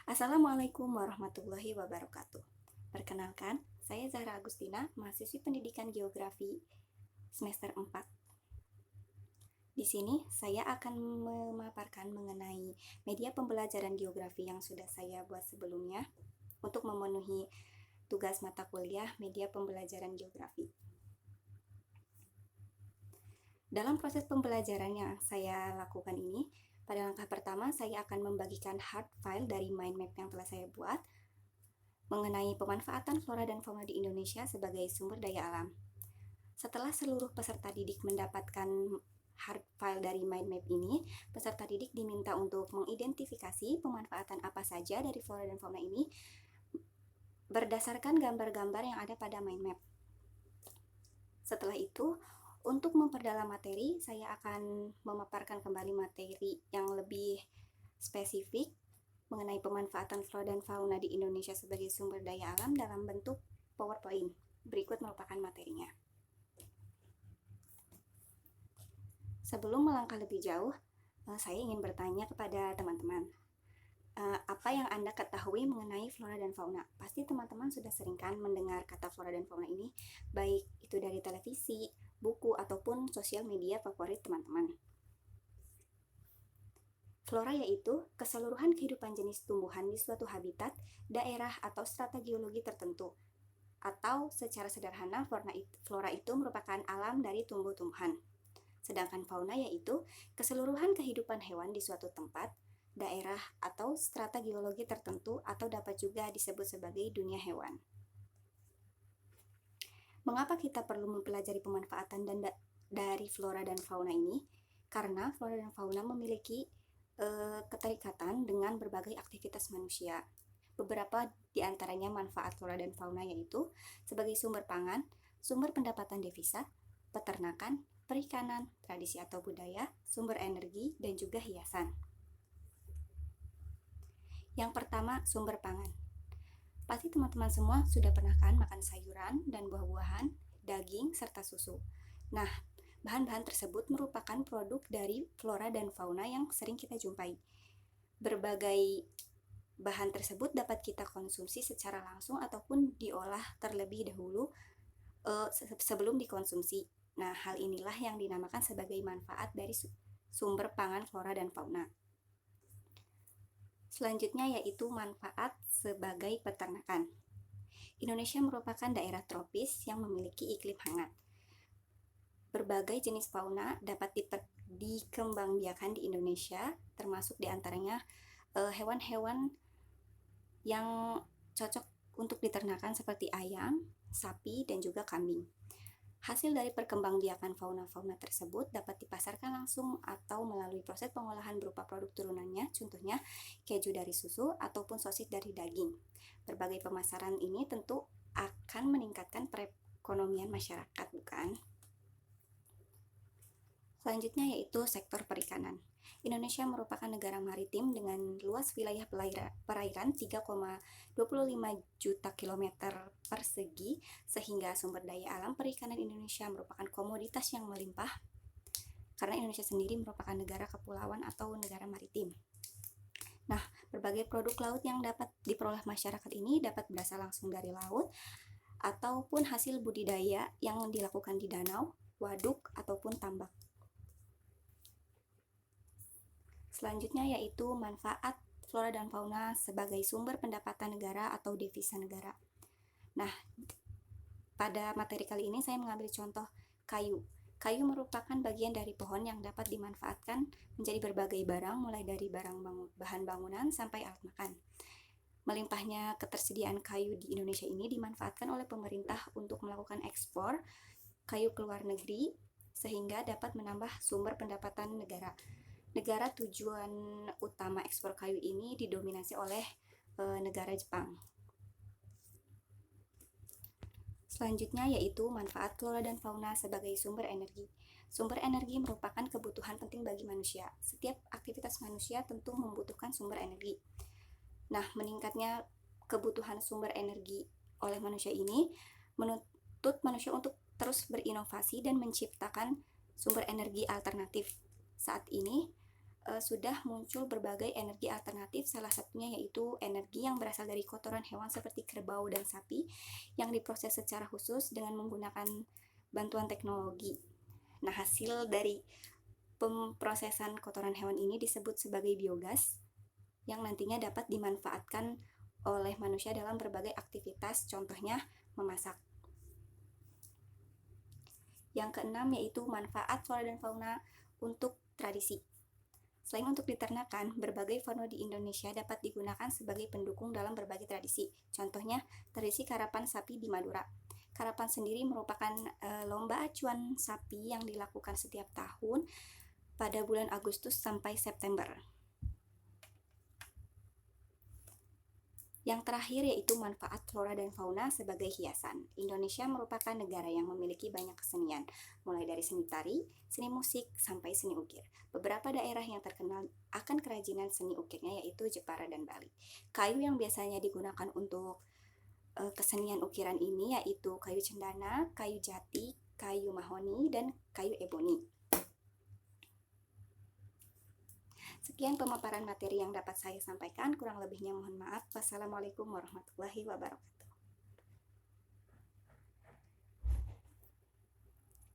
Assalamualaikum warahmatullahi wabarakatuh. Perkenalkan, saya Zahra Agustina, mahasiswi pendidikan geografi semester 4. Di sini saya akan memaparkan mengenai media pembelajaran geografi yang sudah saya buat sebelumnya untuk memenuhi tugas mata kuliah media pembelajaran geografi. Dalam proses pembelajaran yang saya lakukan ini, pada langkah pertama saya akan membagikan hard file dari mind map yang telah saya buat mengenai pemanfaatan flora dan fauna di Indonesia sebagai sumber daya alam. Setelah seluruh peserta didik mendapatkan hard file dari mind map ini, peserta didik diminta untuk mengidentifikasi pemanfaatan apa saja dari flora dan fauna ini berdasarkan gambar-gambar yang ada pada mind map. Setelah itu, untuk memperdalam materi, saya akan memaparkan kembali materi yang lebih spesifik mengenai pemanfaatan flora dan fauna di Indonesia sebagai sumber daya alam dalam bentuk PowerPoint. Berikut merupakan materinya. Sebelum melangkah lebih jauh, saya ingin bertanya kepada teman-teman, apa yang Anda ketahui mengenai flora dan fauna? Pasti teman-teman sudah sering kan mendengar kata flora dan fauna ini, baik itu dari televisi, buku, ataupun sosial media favorit teman-teman. Flora yaitu keseluruhan kehidupan jenis tumbuhan di suatu habitat, daerah, atau strata geologi tertentu. Atau secara sederhana, flora itu merupakan alam dari tumbuh-tumbuhan. Sedangkan fauna yaitu keseluruhan kehidupan hewan di suatu tempat, daerah, atau strata geologi tertentu atau dapat juga disebut sebagai dunia hewan. Mengapa kita perlu mempelajari pemanfaatan dari flora dan fauna ini? Karena flora dan fauna memiliki keterikatan dengan berbagai aktivitas manusia. Beberapa di antaranya manfaat flora dan fauna yaitu sebagai sumber pangan, sumber pendapatan devisa, peternakan, perikanan, tradisi atau budaya, sumber energi, dan juga hiasan. Yang pertama, sumber pangan. Pasti teman-teman semua sudah pernah kan makan sayuran dan buah-buahan, daging, serta susu. Nah, bahan-bahan tersebut merupakan produk dari flora dan fauna yang sering kita jumpai. Berbagai bahan tersebut dapat kita konsumsi secara langsung ataupun diolah terlebih dahulu sebelum dikonsumsi. Nah, hal inilah yang dinamakan sebagai manfaat dari sumber pangan flora dan fauna. Selanjutnya yaitu manfaat sebagai peternakan. Indonesia merupakan daerah tropis yang memiliki iklim hangat. Berbagai jenis fauna dapat dikembangbiakan di Indonesia, termasuk diantaranya hewan-hewan yang cocok untuk diternakan seperti ayam, sapi, dan juga kambing. Hasil dari perkembangbiakan fauna-fauna tersebut dapat dipasarkan langsung atau melalui proses pengolahan berupa produk turunannya, contohnya keju dari susu ataupun sosis dari daging. Berbagai pemasaran ini tentu akan meningkatkan perekonomian masyarakat, bukan? Selanjutnya yaitu sektor perikanan. Indonesia merupakan negara maritim dengan luas wilayah perairan 3,25 juta kilometer persegi, sehingga sumber daya alam perikanan Indonesia merupakan komoditas yang melimpah karena Indonesia sendiri merupakan negara kepulauan atau negara maritim. Nah, berbagai produk laut yang dapat diperoleh masyarakat ini dapat berasal langsung dari laut ataupun hasil budidaya yang dilakukan di danau, waduk, ataupun tambak. Selanjutnya yaitu manfaat flora dan fauna sebagai sumber pendapatan negara atau devisa negara. Nah, pada materi kali ini saya mengambil contoh kayu. Kayu merupakan bagian dari pohon yang dapat dimanfaatkan menjadi berbagai barang, mulai dari bahan bangunan sampai alat makan. Melimpahnya ketersediaan kayu di Indonesia ini dimanfaatkan oleh pemerintah untuk melakukan ekspor kayu ke luar negeri, sehingga dapat menambah sumber pendapatan negara. Negara tujuan utama ekspor kayu ini didominasi oleh negara Jepang. Selanjutnya yaitu manfaat flora dan fauna sebagai sumber energi. Sumber energi merupakan kebutuhan penting bagi manusia. Setiap aktivitas manusia tentu membutuhkan sumber energi. Nah, meningkatnya kebutuhan sumber energi oleh manusia ini menuntut manusia untuk terus berinovasi dan menciptakan sumber energi alternatif. Saat ini sudah muncul berbagai energi alternatif, salah satunya yaitu energi yang berasal dari kotoran hewan seperti kerbau dan sapi yang diproses secara khusus dengan menggunakan bantuan teknologi. Nah, hasil dari pemrosesan kotoran hewan ini disebut sebagai biogas yang nantinya dapat dimanfaatkan oleh manusia dalam berbagai aktivitas, contohnya memasak. Yang keenam yaitu manfaat flora dan fauna untuk tradisi. Selain untuk diternakan, berbagai fauna di Indonesia dapat digunakan sebagai pendukung dalam berbagai tradisi. Contohnya, tradisi karapan sapi di Madura. Karapan sendiri merupakan lomba acuan sapi yang dilakukan setiap tahun pada bulan Agustus sampai September. Yang terakhir yaitu manfaat flora dan fauna sebagai hiasan. Indonesia merupakan negara yang memiliki banyak kesenian, mulai dari seni tari, seni musik, sampai seni ukir. Beberapa daerah yang terkenal akan kerajinan seni ukirnya yaitu Jepara dan Bali. Kayu yang biasanya digunakan untuk kesenian ukiran ini yaitu kayu cendana, kayu jati, kayu mahoni, dan kayu eboni. Sekian pemaparan materi yang dapat saya sampaikan, kurang lebihnya mohon maaf. Wassalamualaikum warahmatullahi wabarakatuh.